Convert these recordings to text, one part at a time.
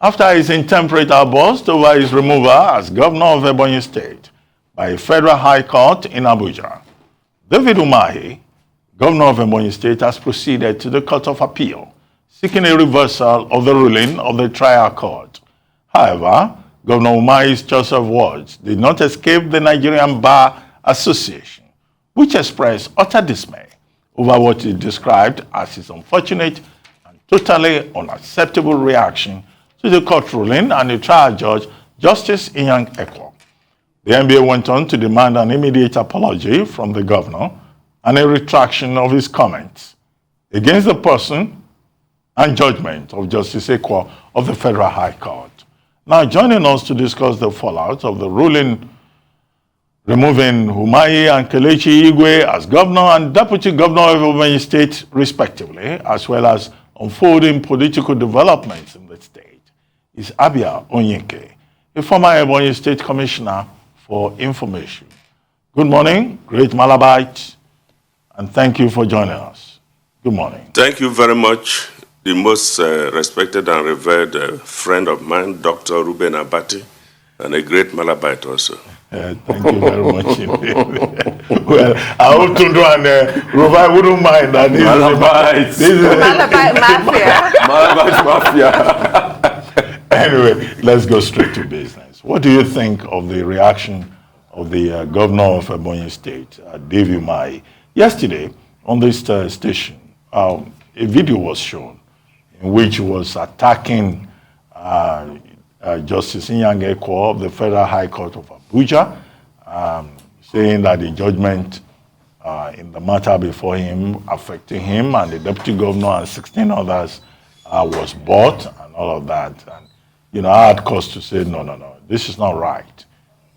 after his intemperate outburst over his removal as governor of Ebonyi State by a federal high court in Abuja. David Umahi, governor of Ebonyi State, has proceeded to the Court of Appeal, seeking a reversal of the ruling of the trial court. However, Governor Umahi's choice of words did not escape the Nigerian Bar Association, which expressed utter dismay over what he described as his unfortunate and totally unacceptable reaction to the court ruling and the trial judge, Justice Inyang Ekwo. The NBA went on to demand an immediate apology from the governor and a retraction of his comments against the person and judgment of Justice Ekwo of the Federal High Court. Now, joining us to discuss the fallout of the ruling removing Umahi and Kelechi Igwe as governor and deputy governor of Ebonyi State, respectively, as well as unfolding political developments in the state, is Abia Onyike, a former Ebonyi State Commissioner for Information. Good morning, great Malabite, and thank you for joining us. Good morning. Thank you very much. The most respected and revered friend of mine, Dr. Ruben Abati, and a great Malabite also. Thank you very much indeed. Well, I hope Tundu and Rubai wouldn't mind that this is Malabite Mafia. Anyway, let's go straight to business. What do you think of the reaction of the governor of Ebonyi State, David Umahi? Yesterday, on this station, a video was shown in which he was attacking Justice Inyang Ekwo of the Federal High Court of Abuja, saying that the judgment in the matter before him affecting him and the deputy governor and 16 others was bought and all of that. And, you know, I had cause to say, no, this is not right.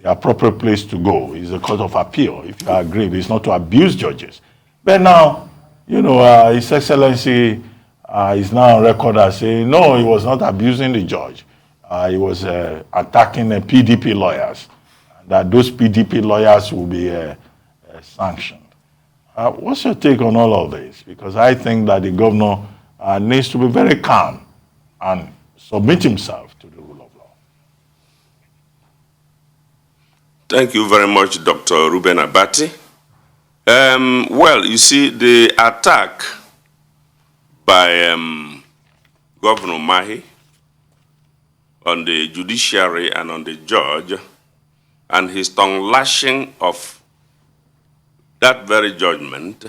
The appropriate place to go is the Court of Appeal. If you agree, it's not to abuse judges. But now, you know, His Excellency is now on record as saying, no, he was not abusing the judge. He was attacking the PDP lawyers, and that those PDP lawyers will be sanctioned. What's your take on all of this? Because I think that the governor needs to be very calm and submit himself to the rule of law. Thank you very much, Dr. Ruben Abati. Well, you see, the attack by Governor Umahi on the judiciary and on the judge, and his tongue lashing of that very judgment,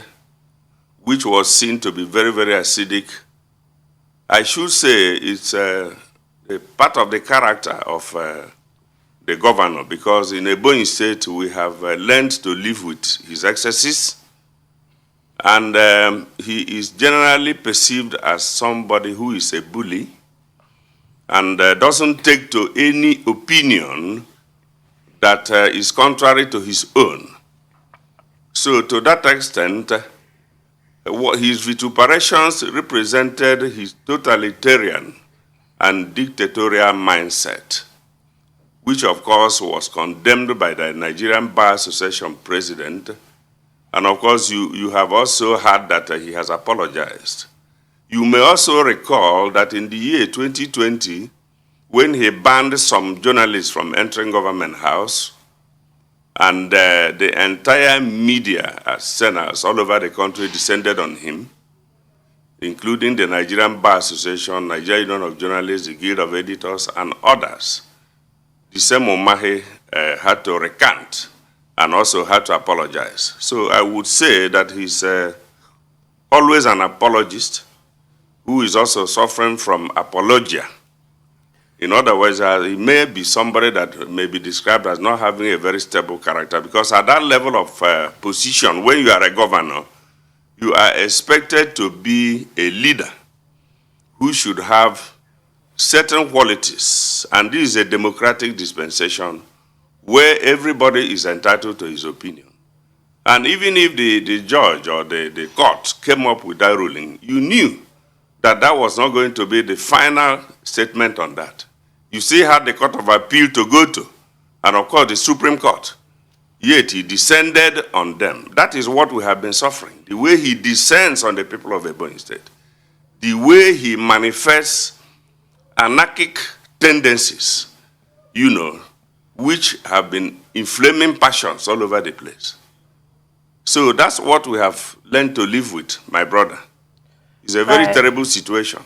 which was seen to be very, very acidic, I should say it's a part of the character of the governor, because in Ebonyi State we have learned to live with his excesses, and he is generally perceived as somebody who is a bully and doesn't take to any opinion that is contrary to his own. So to that extent, his vituperations represented his totalitarian and dictatorial mindset, which of course was condemned by the Nigerian Bar Association president. And of course, you have also heard that he has apologized. You may also recall that in the year 2020, when he banned some journalists from entering government house, and the entire media centers all over the country descended on him, including the Nigerian Bar Association, Nigerian Union of Journalists, the Guild of Editors, and others, the same Umahi had to recant and also had to apologize. So I would say that he's always an apologist who is also suffering from apologia. In other words, he may be somebody that may be described as not having a very stable character, because at that level of position, when you are a governor, you are expected to be a leader who should have certain qualities. And this is a democratic dispensation where everybody is entitled to his opinion. And even if the judge or the court came up with that ruling, you knew that that was not going to be the final statement on that. You still had the Court of Appeal to go to, and of course the Supreme Court. Yet he descended on them. That is what we have been suffering. The way he descends on the people of Ebonyi State. The way he manifests anarchic tendencies, which have been inflaming passions all over the place. So that's what we have learned to live with, my brother. It's a very terrible situation.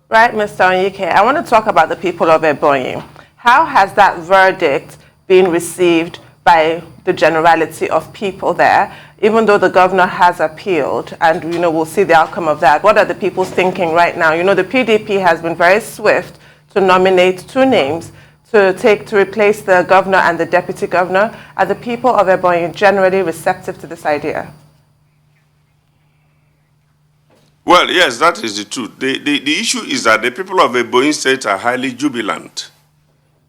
Right, Mr. Onyike. I want to talk about the people of Ebonyi. How has that verdict been received by the generality of people there, even though the governor has appealed, and we'll see the outcome of that? What are the people thinking right now? The PDP has been very swift to nominate 2 names to replace the governor and the deputy governor. Are the people of Ebonyi generally receptive to this idea? Well, yes, that is the truth. The issue is that the people of Ebonyi State are highly jubilant.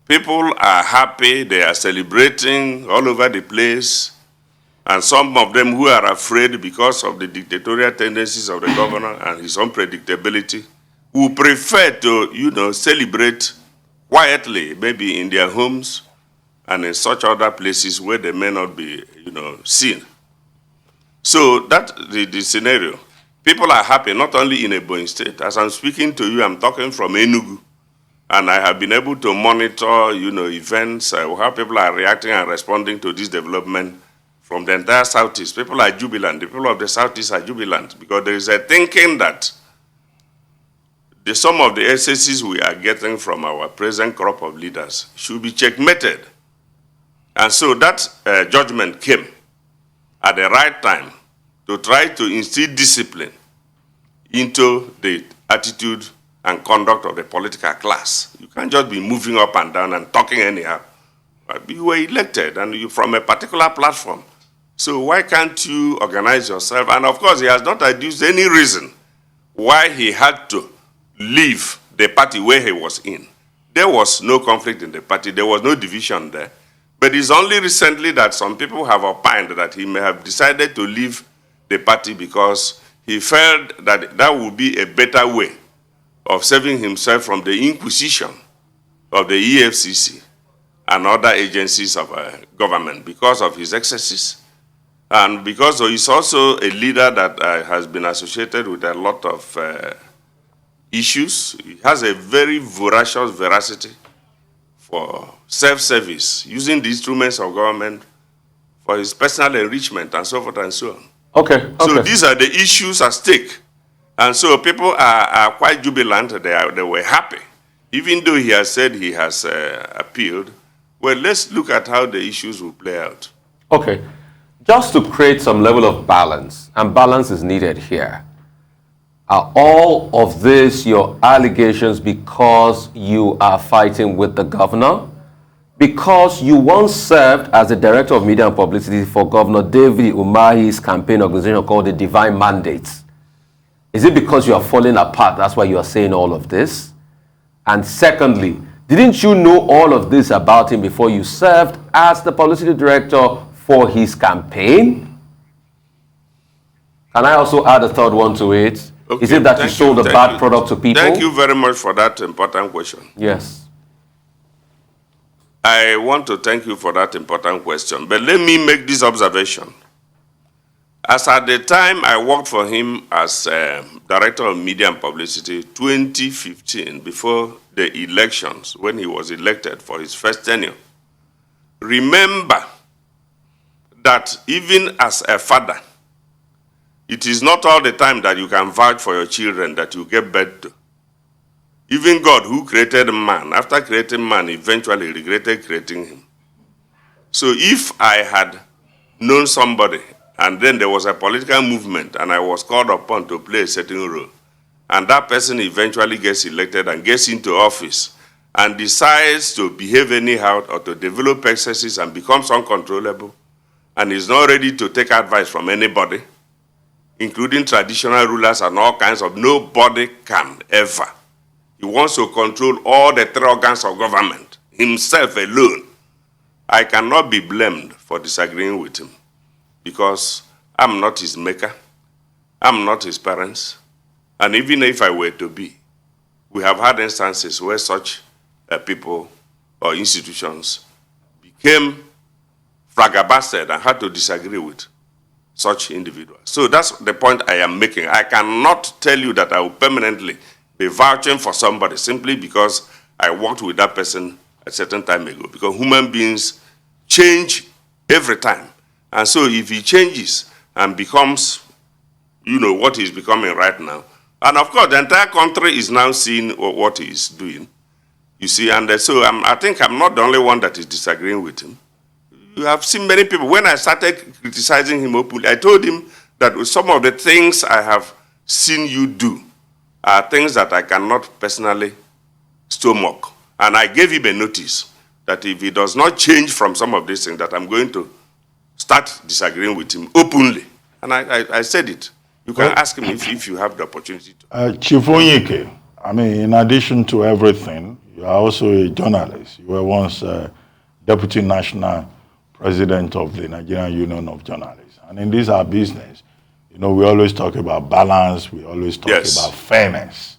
People are happy, they are celebrating all over the place, and some of them who are afraid because of the dictatorial tendencies of the governor and his unpredictability, who prefer to, celebrate quietly, maybe in their homes and in such other places where they may not be, seen. So that's the scenario. People are happy, not only in Ebonyi State. As I'm speaking to you, I'm talking from Enugu. And I have been able to monitor, events, how people are reacting and responding to this development from the entire Southeast. People are jubilant. The people of the Southeast are jubilant because there is a thinking that some of the excesses we are getting from our present crop of leaders should be checkmated. And so that judgment came at the right time to try to instill discipline into the attitude and conduct of the political class. You can't just be moving up and down and talking anyhow. You were elected and you're from a particular platform. So why can't you organize yourself? And of course, he has not adduced any reason why he had to leave the party where he was in. There was no conflict in the party. There was no division there. But it's only recently that some people have opined that he may have decided to leave the party because he felt that that would be a better way of saving himself from the inquisition of the EFCC and other agencies of government because of his excesses and because he's also a leader that has been associated with a lot of issues. He has a very voracious veracity for self-service, using the instruments of government for his personal enrichment and so forth and so on. Okay. So these are the issues at stake. And so people are quite jubilant. They were happy. Even though he has said he has appealed, well, let's look at how the issues will play out. Okay. Just to create some level of balance, and balance is needed here. Are all of this your allegations because you are fighting with the governor? Because you once served as the Director of Media and Publicity for Governor David Umahi's campaign organization called the Divine Mandates. Is it because you are falling apart? That's why you are saying all of this? And secondly, didn't you know all of this about him before you served as the publicity director for his campaign? Can I also add a third one to it? Okay, is it that you sold a bad product to people? Thank you very much for that important question. Yes. I want to thank you for that important question. But let me make this observation. As at the time I worked for him as Director of Media and Publicity, 2015, before the elections, when he was elected for his first tenure, remember that even as a father, it is not all the time that you can vouch for your children that you give birth to. Even God, who created man, after creating man, eventually regretted creating him. So if I had known somebody, and then there was a political movement, and I was called upon to play a certain role, and that person eventually gets elected and gets into office, and decides to behave anyhow or to develop excesses and becomes uncontrollable, and is not ready to take advice from anybody, including traditional rulers and all kinds of, nobody can ever. He wants to control all the 3 organs of government, himself alone. I cannot be blamed for disagreeing with him because I'm not his maker, I'm not his parents, and even if I were to be, we have had instances where such people or institutions became flabbergasted and had to disagree with such individuals. So that's the point I am making. I cannot tell you that I will permanently be vouching for somebody simply because I worked with that person a certain time ago, because human beings change every time. And so if he changes and becomes, what he's becoming right now, and of course the entire country is now seeing what he's doing, you see, and so I think I'm not the only one that is disagreeing with him. You have seen many people. When I started criticizing him openly, I told him that some of the things I have seen you do are things that I cannot personally stomach. And I gave him a notice that if he does not change from some of these things, that I'm going to start disagreeing with him openly. And I said it. You can ask him if you have the opportunity to. Chief Onyike, I mean, in addition to everything, you are also a journalist. You were once Deputy National President of the Nigerian Union of Journalists. And in this our business, we always talk about balance, we always talk about fairness.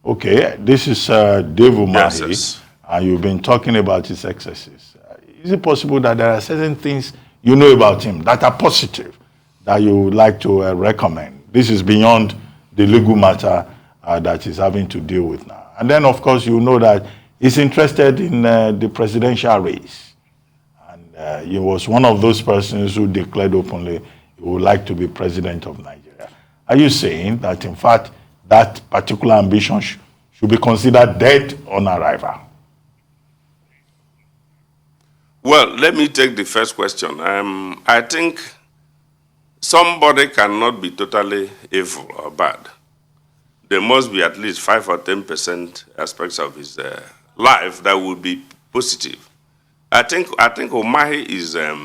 Okay, this is Dave Umahi, yes. And you've been talking about his excesses. Is it possible that there are certain things you know about him that are positive that you would like to recommend? This is beyond the legal matter that he's having to deal with now. And then, of course, you know that he's interested in the presidential race. And he was one of those persons who declared openly he would like to be president of Nigeria. Are you saying that, in fact, that particular ambition should be considered dead on arrival? Well, let me take the first question. I think somebody cannot be totally evil or bad. There must be at least 5 or 10% aspects of his life that would be positive. I think Umahi is a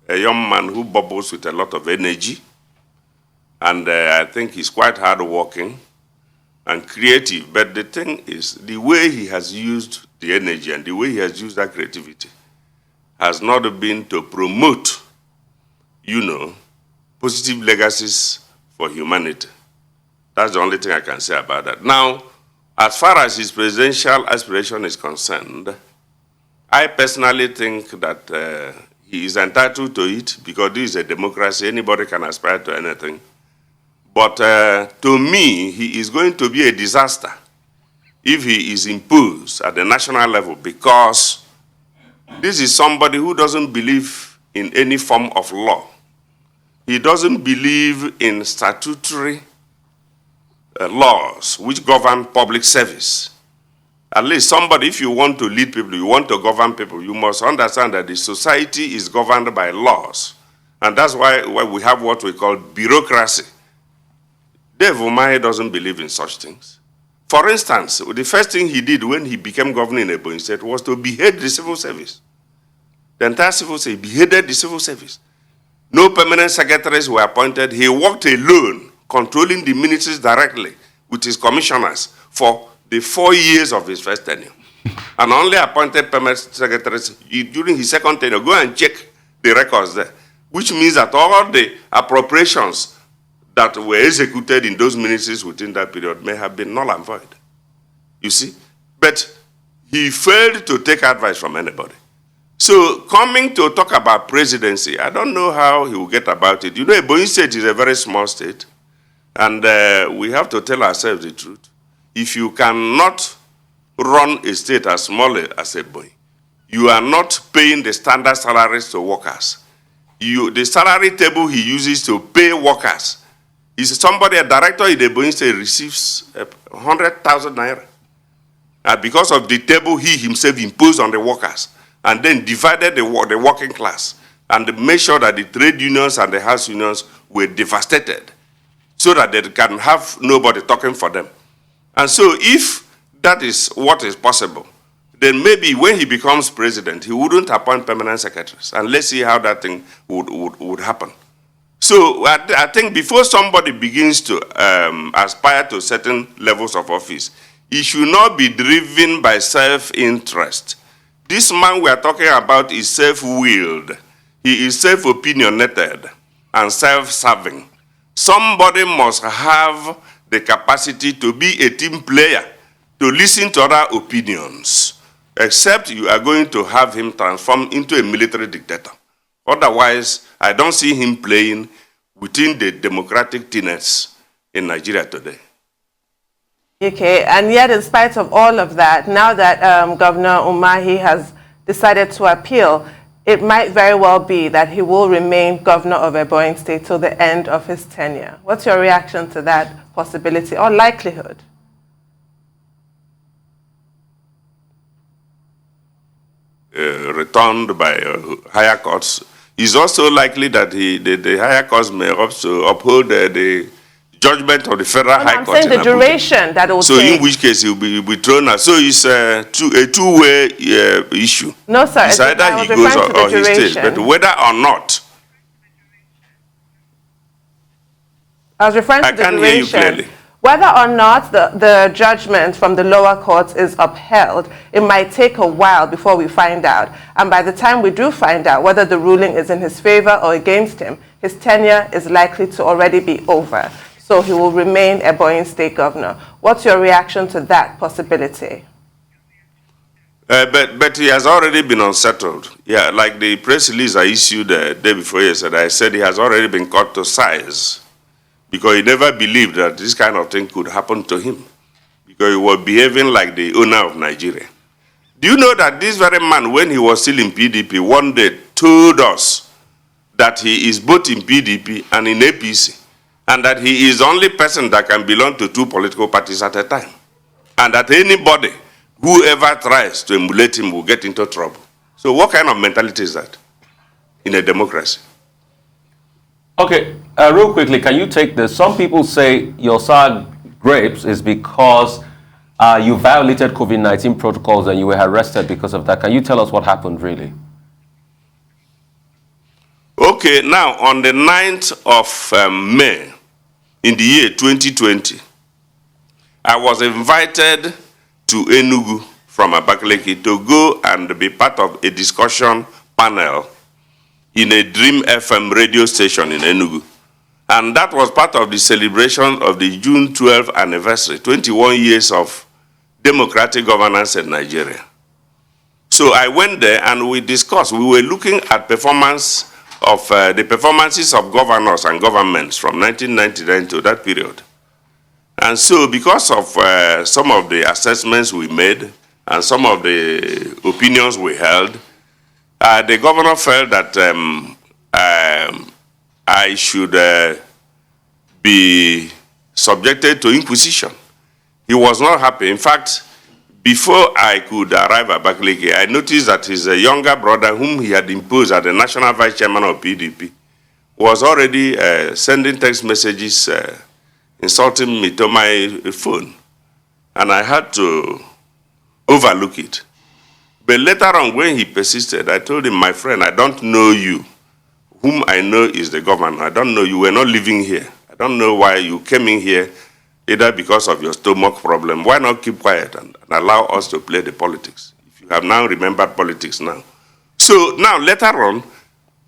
young man who bubbles with a lot of energy, and I think he's quite hardworking and creative. But the thing is, the way he has used the energy and the way he has used that creativity has not been to promote, positive legacies for humanity. That's the only thing I can say about that. Now, as far as his presidential aspiration is concerned, I personally think that he is entitled to it, because this is a democracy. Anybody can aspire to anything. But to me, he is going to be a disaster if he is imposed at the national level, because this is somebody who doesn't believe in any form of law. He doesn't believe in statutory laws which govern public service. At least somebody, if you want to lead people, you want to govern people, you must understand that the society is governed by laws. And that's why we have what we call bureaucracy. Dave Umahi doesn't believe in such things. For instance, the first thing he did when he became governor in Ebonyi State was to behead the civil service. The entire civil service, beheaded the civil service. No permanent secretaries were appointed. He worked alone, controlling the ministries directly with his commissioners for the 4 years of his first tenure. And only appointed permanent secretaries during his second tenure. Go and check the records there, which means that all the appropriations that were executed in those ministries within that period may have been null and void. You see? But he failed to take advice from anybody. So coming to talk about presidency, I don't know how he will get about it. Ebonyi State is a very small state, and we have to tell ourselves the truth. If you cannot run a state as small as Ebonyi, you are not paying the standard salaries to workers. The salary table he uses to pay workers is somebody, a director in the Ebonyi State, receives 100,000 naira. Because of the table he himself imposed on the workers, and then divided the working class, and made sure that the trade unions and the house unions were devastated, so that they can have nobody talking for them. And so if that is what is possible, then maybe when he becomes president, he wouldn't appoint permanent secretaries. And let's see how that thing would happen. So I think before somebody begins to aspire to certain levels of office, he should not be driven by self-interest. This man we are talking about is self-willed. He is self-opinionated and self-serving. Somebody must have the capacity to be a team player, to listen to other opinions, except you are going to have him transform into a military dictator. Otherwise, I don't see him playing within the democratic tenets in Nigeria today. Okay, and yet in spite of all of that, now that Governor Umahi has decided to appeal, it might very well be that he will remain governor of Ebonyi State till the end of his tenure. What's your reaction to that possibility or likelihood? Returned by higher courts. It's also likely that the higher courts may also uphold the judgment of the federal high court. I'm saying the duration that it will take. So in which case he will be thrown out. So it's a two-way issue. No, sir. It's either he goes or he stays. But whether or not, I was referring to the duration. I can't hear you clearly. Whether or not the judgment from the lower courts is upheld, it might take a while before we find out. And by the time we do find out whether the ruling is in his favor or against him, his tenure is likely to already be over. So he will remain Ebonyi State Governor. What's your reaction to that possibility? But he has already been unsettled. Yeah, like the press release I issued the day before yesterday, I said he has already been cut to size because he never believed that this kind of thing could happen to him because he was behaving like the owner of Nigeria. Do you know that this very man, when he was still in PDP, one day told us that he is both in PDP and in APC, and that he is the only person that can belong to two political parties at a time, and that anybody, whoever tries to emulate him will get into trouble. So what kind of mentality is that in a democracy? Okay, real quickly, can you take this? Some people say your sour grapes is because you violated COVID-19 protocols and you were arrested because of that. Can you tell us what happened, really? Okay, now on the 9th of May in the year 2020, I was invited to Enugu from Abakaliki to go and be part of a discussion panel in a Dream FM radio station in Enugu. And that was part of the celebration of the June 12th anniversary, 21 years of democratic governance in Nigeria. So I went there and we discussed. We were looking at performance of the performances of governors and governments from 1999 to that period. And so because of some of the assessments we made and some of the opinions we held, the governor felt that I should be subjected to inquisition. He was not happy. In fact, before I could arrive at Abakaliki, I noticed that his younger brother, whom he had imposed as the national vice chairman of PDP, was already sending text messages insulting me to my phone. And I had to overlook it. But later on, when he persisted, I told him, my friend, I don't know you. Whom I know is the governor. I don't know you. We're not living here. I don't know why you came in here, either because of your stomach problem. Why not keep quiet and allow us to play the politics? If you have now remembered politics now. So now, later on,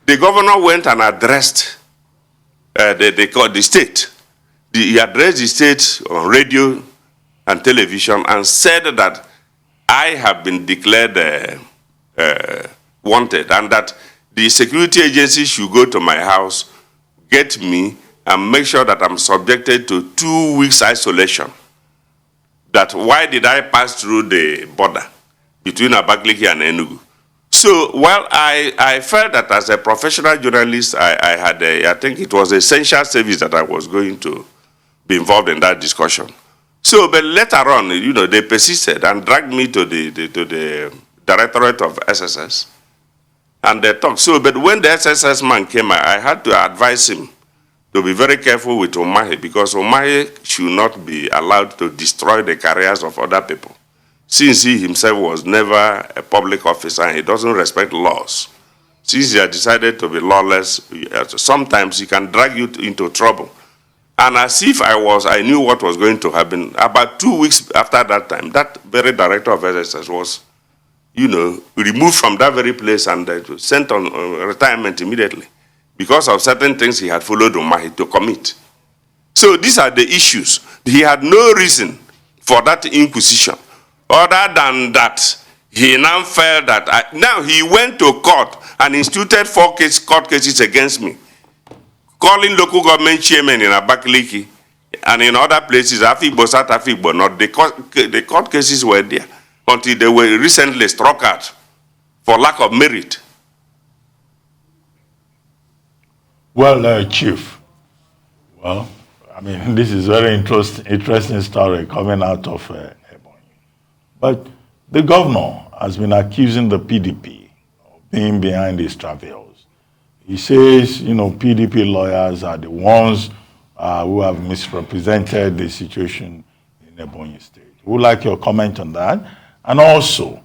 the governor went and addressed the state. He addressed the state on radio and television and said that I have been declared wanted and that the security agency should go to my house, get me, and make sure that I'm subjected to 2 weeks isolation. That why did I pass through the border between Abakaliki and Enugu? So, well, I felt that as a professional journalist, I think it was essential service that I was going to be involved in that discussion. So, but later on, you know, they persisted and dragged me to the Directorate of SSS, and they talked. So, but when the SSS man came, I had to advise him to be very careful with Umahi, because Umahi should not be allowed to destroy the careers of other people, since he himself was never a public officer and he doesn't respect laws. Since he had decided to be lawless, sometimes he can drag you into trouble. And as if I knew what was going to happen, about 2 weeks after that time, that very director of SSS was, you know, removed from that very place and sent on retirement immediately because of certain things he had followed Umahi to commit. So these are the issues. He had no reason for that inquisition, other than that he now felt that, now he went to court and instituted 4 court cases against me, calling local government chairmen in Abakaliki And in other places, Afigbo, South Afigbo, not the court cases were there until they were recently struck out for lack of merit. Well, Chief, well, I mean, this is very interesting story coming out of Ebonyi. But the governor has been accusing the PDP of being behind these travails. He says, you know, PDP lawyers are the ones who have misrepresented the situation in Ebonyi State. Would like your comment on that? And also,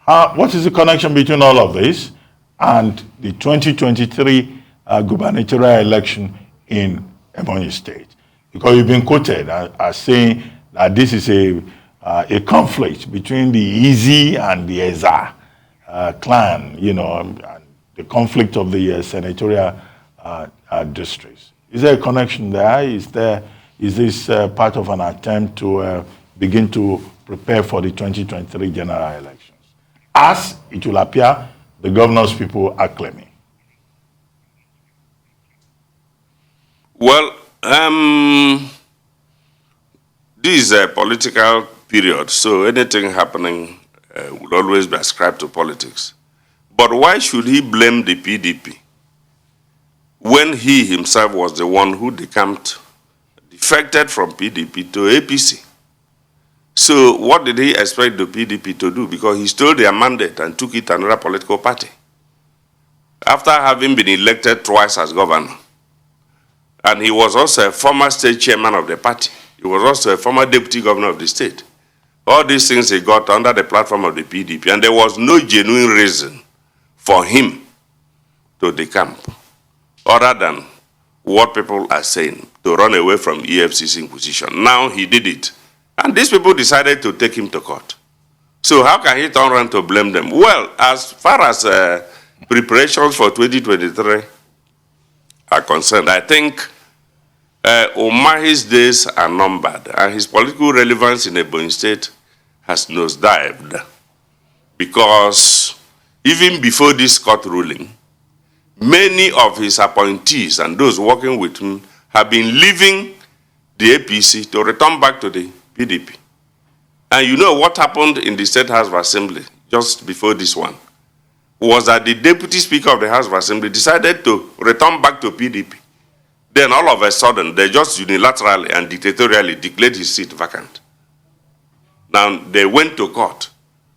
what is the connection between all of this and the 2023 gubernatorial election in Ebonyi State? Because you've been quoted as saying that this is a conflict between the Izi and the Eza clan, you know, and the conflict of the senatorial districts. Is there a connection there? Is this part of an attempt to begin to prepare for the 2023 general elections? As it will appear, the governor's people are claiming. Well, this is a political period, so anything happening will always be ascribed to politics. But why should he blame the PDP when he himself was the one who defected from PDP to APC? So what did he expect the PDP to do? Because he stole their mandate and took it to another political party. After having been elected twice as governor, and he was also a former state chairman of the party. He was also a former deputy governor of the state. All these things he got under the platform of the PDP, and there was no genuine reason for him to decamp, other than what people are saying, to run away from EFCC inquisition. Now he did it. And these people decided to take him to court. So how can he turn around to blame them? Well, as far as preparations for 2023 are concerned, I think Umahi's days are numbered, and his political relevance in Ebonyi State has nosedived. Because even before this court ruling, many of his appointees and those working with him have been leaving the APC to return back to the PDP. And you know what happened in the State House of Assembly just before this one? Was that the Deputy Speaker of the House of Assembly decided to return back to PDP. Then all of a sudden, they just unilaterally and dictatorially declared his seat vacant. Now, they went to court.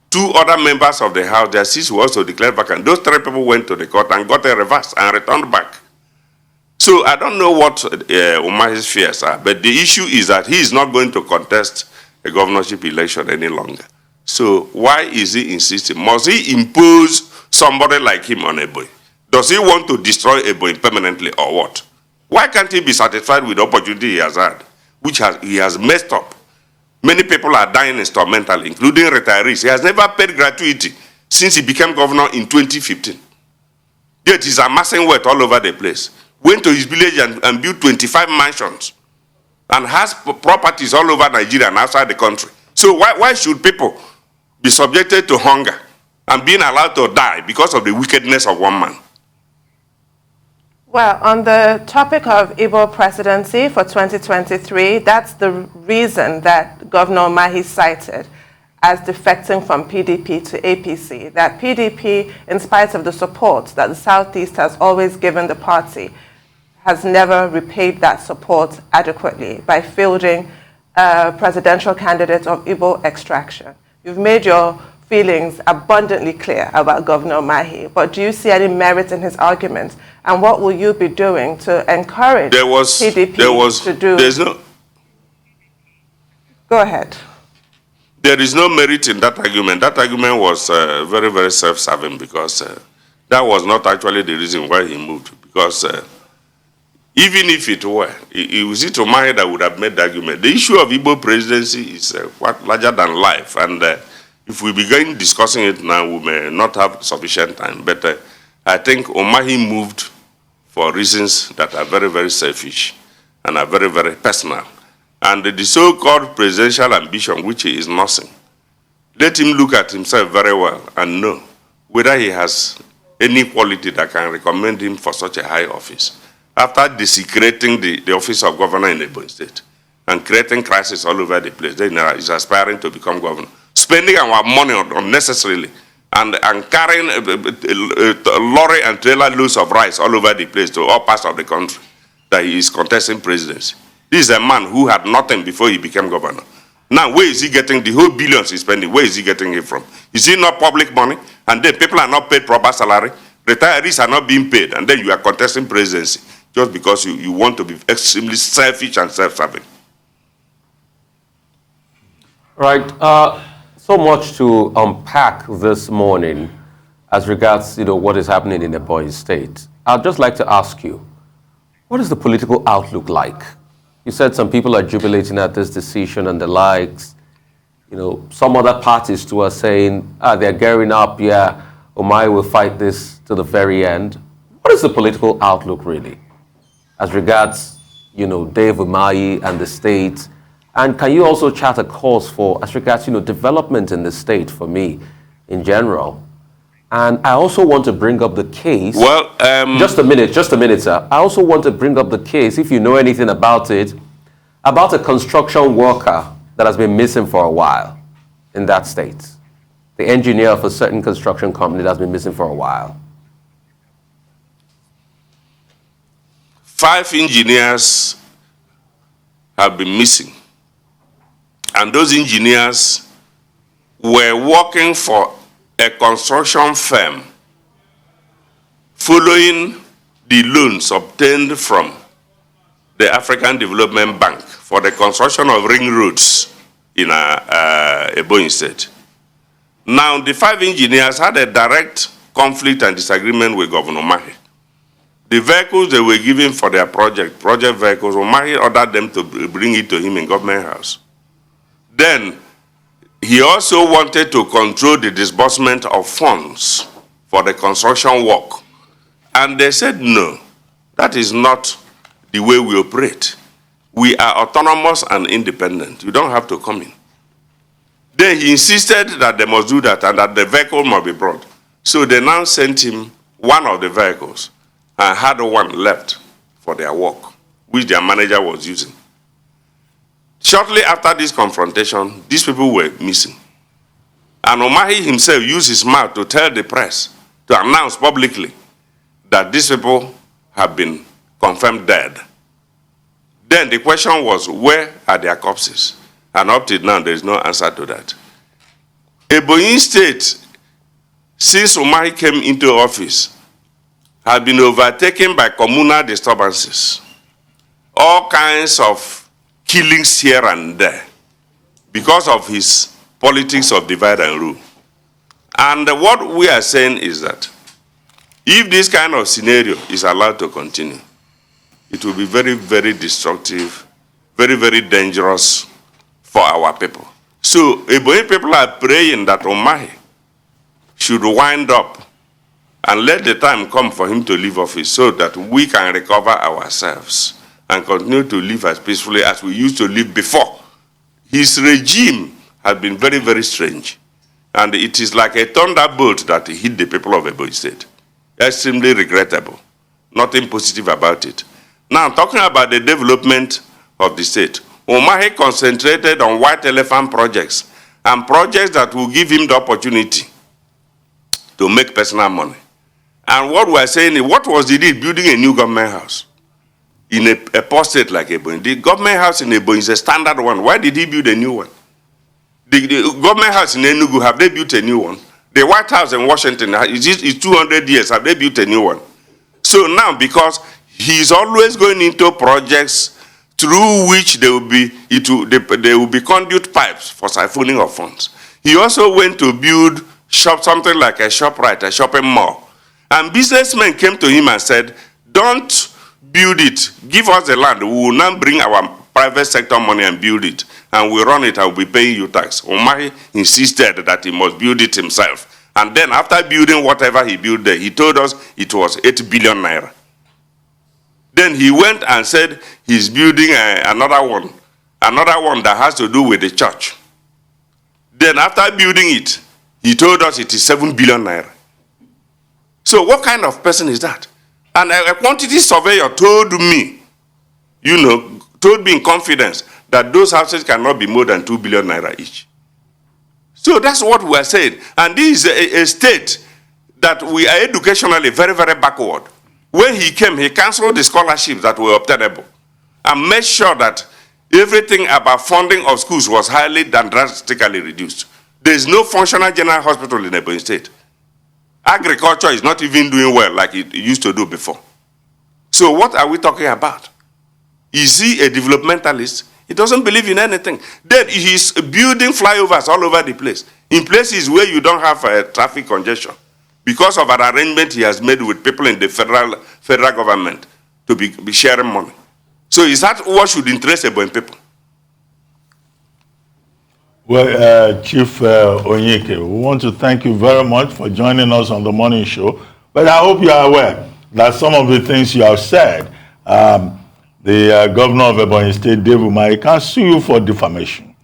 Two other members of the House, their seats were also declared vacant. Those three people went to the court and got a reverse and returned back. So I don't know what Umahi's fears are, but the issue is that he is not going to contest a governorship election any longer. So why is he insisting? Must he impose somebody like him on Ebonyi? Does he want to destroy Ebonyi permanently or what? Why can't he be satisfied with the opportunity he has had, which he has messed up? Many people are dying instrumentally, including retirees. He has never paid gratuity since he became governor in 2015. Yet he's amassing wealth all over the place. Went to his village and built 25 mansions and has properties all over Nigeria and outside the country. So why should people be subjected to hunger and being allowed to die because of the wickedness of one man? Well, on the topic of Igbo presidency for 2023, that's the reason that Governor Umahi cited as defecting from PDP to APC, that PDP, in spite of the support that the Southeast has always given the party, has never repaid that support adequately by fielding a presidential candidate of Igbo extraction. You've made your feelings abundantly clear about Governor Umahi, but do you see any merit in his arguments? And what will you be doing to encourage PDP to do? Go ahead. There is no merit in that argument. That argument was very, very self-serving because that was not actually the reason why he moved. Because even if it were, it was Umahi that would have made the argument. The issue of Igbo presidency is quite larger than life. And if we begin discussing it now, we may not have sufficient time. But I think Umahi moved for reasons that are very, very selfish and are very, very personal. And the so-called presidential ambition, which he is nursing, let him look at himself very well and know whether he has any quality that can recommend him for such a high office. After desecrating the office of governor in Ebonyi State, and creating crisis all over the place. Then he's aspiring to become governor. Spending our money unnecessarily and carrying a lorry and trailer loads of rice all over the place to all parts of the country that he is contesting presidency. This is a man who had nothing before he became governor. Now, where is he getting the whole billions he's spending? Where is he getting it from? Is it not public money? And then people are not paid proper salary. Retirees are not being paid. And then you are contesting presidency just because you want to be extremely selfish and self-serving. Right. So much to unpack this morning as regards, what is happening in Ebonyi State. I'd just like to ask you, what is the political outlook like? You said some people are jubilating at this decision and the likes. Some other parties too are saying, they're gearing up, Umahi will fight this to the very end. What is the political outlook really as regards, Dave Umahi and the state? And can you also chart a course for, as regards, development in the state for me in general? And I also want to bring up the case. Well, just a minute, sir. I also want to bring up the case, if you know anything about it, about a construction worker that has been missing for a while in that state. The engineer of a certain construction company that has been missing for a while. 5 engineers have been missing. And those engineers were working for a construction firm following the loans obtained from the African Development Bank for the construction of ring roads in Ebonyi State. Now, the 5 engineers had a direct conflict and disagreement with Governor Umahi. The vehicles they were given for their project vehicles, Umahi ordered them to bring it to him in Government House. Then, he also wanted to control the disbursement of funds for the construction work. And they said, no, that is not the way we operate. We are autonomous and independent. You don't have to come in. Then he insisted that they must do that and that the vehicle must be brought. So they now sent him one of the vehicles and had one left for their work, which their manager was using. Shortly after this confrontation, these people were missing. And Umahi himself used his mouth to tell the press, to announce publicly that these people have been confirmed dead. Then the question was, where are their corpses? And up till now, there is no answer to that. Ebonyi State, since Umahi came into office, has been overtaken by communal disturbances. All kinds of killings here and there because of his politics of divide and rule. And what we are saying is that if this kind of scenario is allowed to continue, it will be very, very destructive, very, very dangerous for our people. So Ebonyi people are praying that Umahi should wind up and let the time come for him to leave office so that we can recover ourselves and continue to live as peacefully as we used to live before. His regime has been very, very strange. And it is like a thunderbolt that hit the people of Ebonyi State. Extremely regrettable. Nothing positive about it. Now, talking about the development of the state, Umahi concentrated on white elephant projects and projects that will give him the opportunity to make personal money. And what we are saying is, what was the deed? Building a new government house in a poor state like Ebonyi. The government house in Ebonyi is a standard one. Why did he build a new one? The government house in Enugu, have they built a new one? The White House in Washington, is 200 years, have they built a new one? So now, because he's always going into projects through which there will be conduit pipes for siphoning of funds. He also went to build something like a ShopRite, a shopping mall. And businessmen came to him and said, don't build it. Give us the land. We will now bring our private sector money and build it. And we run it and we'll be paying you tax. Umahi insisted that he must build it himself. And then after building whatever he built there, he told us it was 8 billion naira. Then he went and said he's building another one that has to do with the church. Then after building it, he told us it is 7 billion naira. So what kind of person is that? And a quantity surveyor told me, told me in confidence that those houses cannot be more than 2 billion naira each. So that's what we are saying. And this is a state that we are educationally very, very backward. When he came, he canceled the scholarships that were obtainable and made sure that everything about funding of schools was highly and drastically reduced. There is no functional general hospital in Ebonyi State. Agriculture is not even doing well like it used to do before. So what are we talking about? Is he a developmentalist? He doesn't believe in anything. Then he's building flyovers all over the place, in places where you don't have traffic congestion, because of an arrangement he has made with people in the federal government to be sharing money. So is that what should interest Ebonyi people? Well, Chief Onyike, we want to thank you very much for joining us on the morning show. But I hope you are aware that some of the things you have said, the governor of Ebonyi State, David Umahi, can sue you for defamation.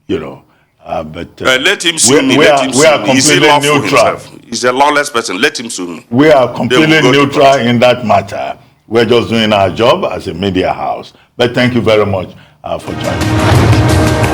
You know, let him sue me. We are completely neutral. He's a lawless person. Let him sue me. We are completely neutral in that matter. We're just doing our job as a media house. But thank you very much for joining us.